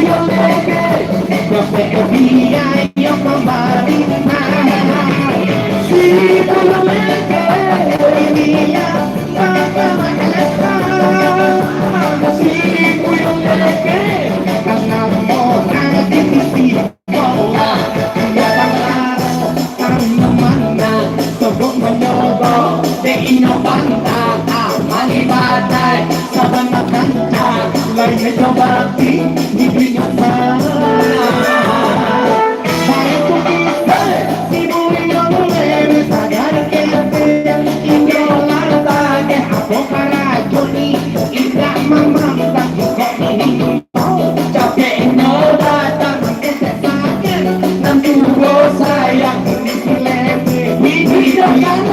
yo llegué, yo pedía yo con Marina. Si tú lo llegué, hoy día, para estar. Si tú yo llegué, ganamos a difícil. Medyo bakit hindi niya para conquistar si muy no debe pagar que y que la que hapo para Johnny y la mamá que ni ya que no datang que se saquen nanti saya ini silente video yang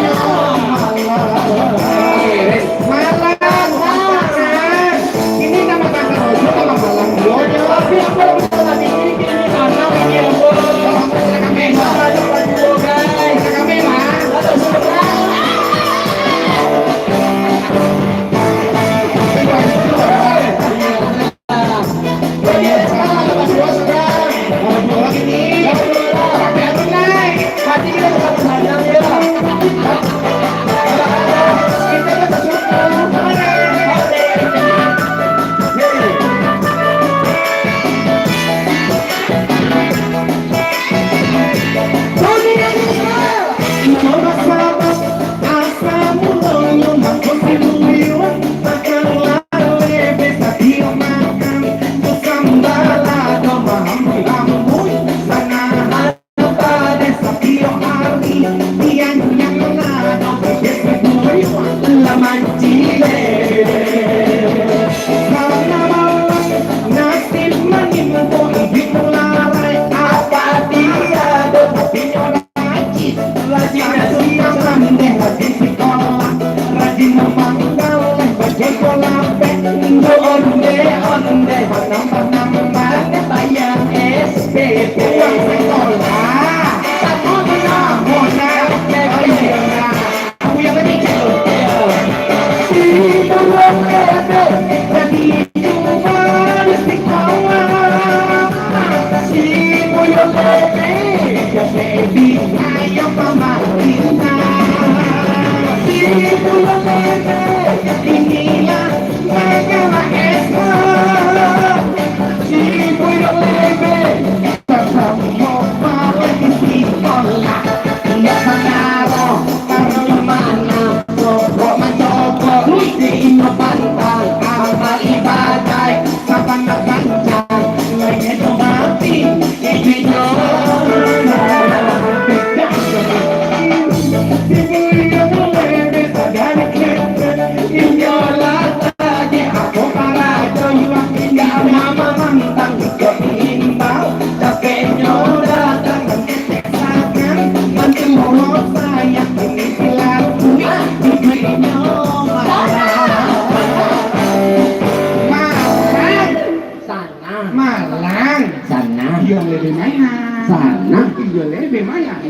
Malang sana, iya lebih mana sana, iya lebih mana.